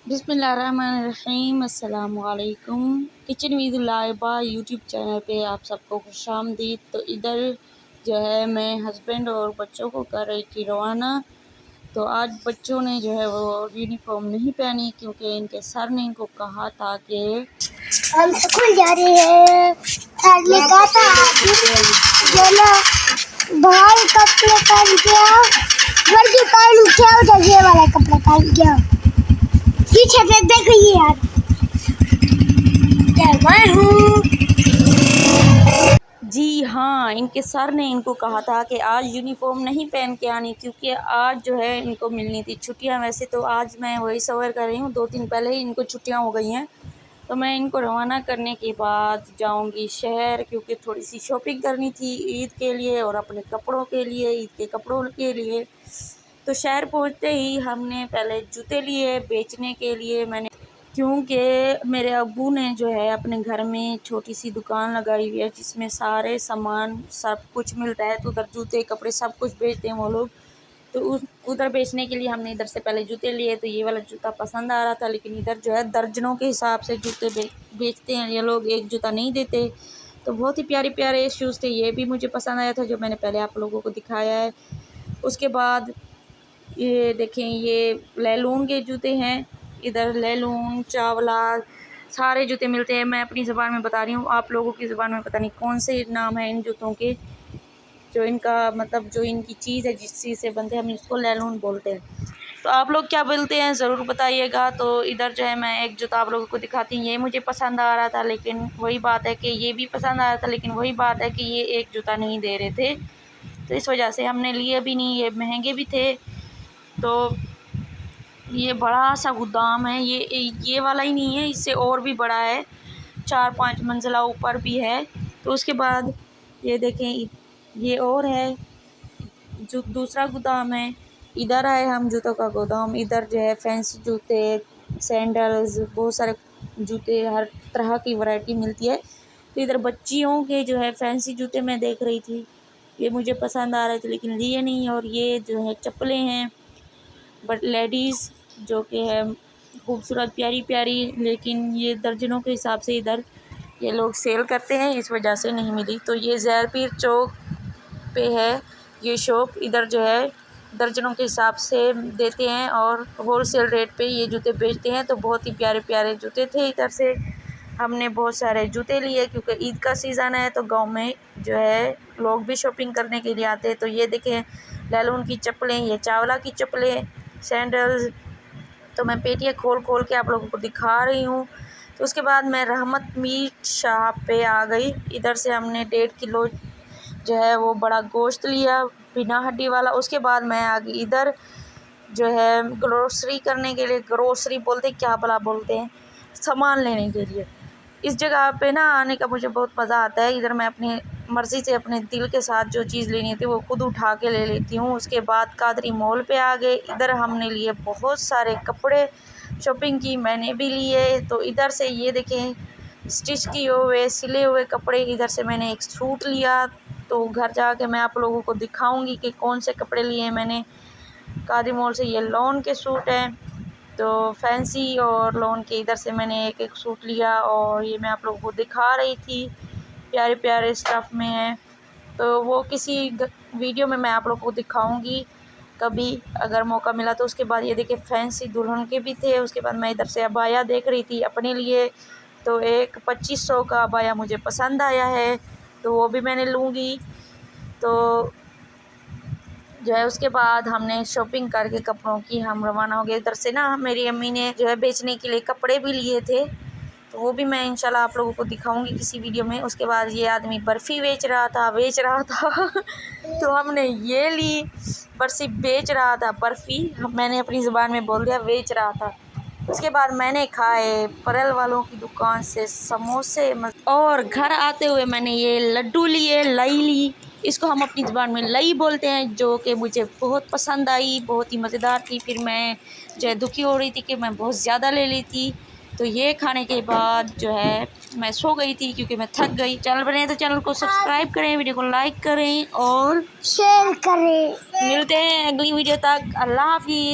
बिस्मिल्लाहिर्रहमानिर्रहीम। अस्सलामुअलैकुम। Kitchen with Laiba YouTube channel पे आप सबको खुशामदीद। तो इधर जो है मैं हस्बैंड और बच्चों को कर रही थी रवाना। तो आज बच्चों ने जो है वो यूनिफॉर्म नहीं पहनी क्योंकि इनके सर ने इनको कहा था कि हम स्कूल जा रहे हैं। सर ने कहा था जो ना बाहर कपड़े पहन के आओ, वर्दी पहन के आओ, जगह वाला कपड़ा पहन के आओ। पीछे से देखिए यार, क्या मैं हूँ। जी हाँ, इनके सर ने इनको कहा था कि आज यूनिफॉर्म नहीं पहन के आनी क्योंकि आज जो है इनको मिलनी थी छुट्टियां। वैसे तो आज मैं वही सवर कर रही हूँ, 2 दिन पहले ही इनको छुट्टियां हो गई हैं। तो मैं इनको रवाना करने के बाद जाऊंगी शहर क्योंकि थोड़ी सी शॉपिंग करनी थी ईद के लिए और अपने कपड़ों के लिए, ईद के कपड़ों के लिए। तो शहर पहुंचते ही हमने पहले जूते लिए बेचने के लिए। मैंने क्योंकि मेरे अब्बू ने जो है अपने घर में छोटी सी दुकान लगाई हुई है जिसमें सारे सामान सब कुछ मिलता है। तो उधर जूते कपड़े सब कुछ बेचते हैं वो लोग। तो उधर बेचने के लिए हमने इधर से पहले जूते लिए। तो ये वाला जूता पसंद आ रहा था, लेकिन इधर जो है दर्जनों के हिसाब से जूते बेचते हैं ये लोग, एक जूता नहीं देते। तो बहुत ही प्यारे प्यारे शूज़ थे, ये भी मुझे पसंद आया था जो मैंने पहले आप लोगों को दिखाया है। उसके बाद ये देखें, ये लैलून के जूते हैं। इधर लैलून चावला सारे जूते मिलते हैं। मैं अपनी ज़बान में बता रही हूँ, आप लोगों की ज़बान में पता नहीं कौन से नाम है इन जूतों के। जो इनका मतलब जो इनकी चीज़ है जिस चीज़ से बनते हैं हम इसको लैलून बोलते हैं। तो आप लोग क्या बोलते हैं ज़रूर बताइएगा। तो इधर जो है मैं एक जूता आप लोगों को दिखाती हूँ। ये मुझे पसंद आ रहा था, लेकिन वही बात है कि ये भी पसंद आ रहा था, लेकिन वही बात है कि ये एक जूता नहीं दे रहे थे। तो इस वजह से हमने लिए भी नहीं, ये महंगे भी थे। तो ये बड़ा सा गोदाम है, ये वाला ही नहीं है, इससे और भी बड़ा है, 4-5 मंजिला ऊपर भी है। तो उसके बाद ये देखें, ये और है जो दूसरा गोदाम है। इधर आए हम जूतों का गोदाम। इधर जो है फैंसी जूते, सैंडल्स, बहुत सारे जूते, हर तरह की वैरायटी मिलती है। तो इधर बच्चियों के जो है फैंसी जूते मैं देख रही थी, ये मुझे पसंद आ रहे थे लेकिन लिए नहीं। और ये जो है चप्पलें हैं बट लेडीज़ जो कि है खूबसूरत प्यारी प्यारी, लेकिन ये दर्जनों के हिसाब से इधर ये लोग सेल करते हैं, इस वजह से नहीं मिली। तो ये ज़ैरपीर चौक पे है ये शॉप। इधर जो है दर्जनों के हिसाब से देते हैं और होल सेल रेट पे ये जूते बेचते हैं। तो बहुत ही प्यारे प्यारे जूते थे। इधर से हमने बहुत सारे जूते लिए क्योंकि ईद का सीज़न है, तो गांव में जो है लोग भी शॉपिंग करने के लिए आते हैं। तो ये देखें लैलून की चप्पलें, ये चावला की चप्पलें, सैंडल्स। तो मैं पेटियाँ खोल खोल के आप लोगों को दिखा रही हूँ। तो उसके बाद मैं रहमत मीट शॉप पे आ गई। इधर से हमने 1.5 किलो जो है वो बड़ा गोश्त लिया बिना हड्डी वाला। उसके बाद मैं आ गई इधर जो है ग्रोसरी करने के लिए, ग्रोसरी बोलते क्या भला बोलते हैं, सामान लेने के लिए। इस जगह पे ना आने का मुझे बहुत मज़ा आता है। इधर मैं अपनी मर्ज़ी से अपने दिल के साथ जो चीज़ लेनी होती है वो खुद उठा के ले लेती हूँ। उसके बाद कादरी मॉल पे आ गए। इधर हमने लिए बहुत सारे कपड़े, शॉपिंग की मैंने भी लिए। तो इधर से ये देखें स्टिच किए हुए सिले हुए कपड़े। इधर से मैंने एक सूट लिया, तो घर जाके मैं आप लोगों को दिखाऊंगी कि कौन से कपड़े लिए मैंने। कादरी मॉल से ये लॉन के सूट हैं, तो फैंसी और लॉन के इधर से मैंने एक एक सूट लिया और ये मैं आप लोगों को दिखा रही थी। प्यारे प्यारे स्टफ़ में है, तो वो किसी वीडियो में मैं आप लोगों को दिखाऊंगी कभी अगर मौका मिला तो। उसके बाद ये देखिए फैंसी दुल्हन के भी थे। उसके बाद मैं इधर से अबाया देख रही थी अपने लिए। तो एक 2500 का अबाया मुझे पसंद आया है, तो वो भी मैंने लूँगी। तो जो है उसके बाद हमने शॉपिंग करके कपड़ों की हम रवाना हो गए। इधर से ना मेरी अम्मी ने जो है बेचने के लिए कपड़े भी लिए थे, तो वो भी मैं इंशाल्लाह आप लोगों को दिखाऊंगी किसी वीडियो में। उसके बाद ये आदमी बर्फ़ी बेच रहा था तो हमने ये ली, बर्फ़ी बेच रहा था, बर्फ़ी मैंने अपनी ज़ुबान में बोल दिया, बेच रहा था। उसके बाद मैंने खाए परल वालों की दुकान से समोसे, और घर आते हुए मैंने ये लड्डू लिए, लई ली। इसको हम अपनी ज़ुबान में लई बोलते हैं, जो कि मुझे बहुत पसंद आई, बहुत ही मज़ेदार थी। फिर मैं जो है दुखी हो रही थी कि मैं बहुत ज़्यादा ले ली थी। तो ये खाने के बाद जो है मैं सो गई थी क्योंकि मैं थक गई। चैनल बने तो चैनल को सब्सक्राइब करें, वीडियो को लाइक करें और शेयर करें। मिलते हैं अगली वीडियो तक। अल्लाह हाफिज़।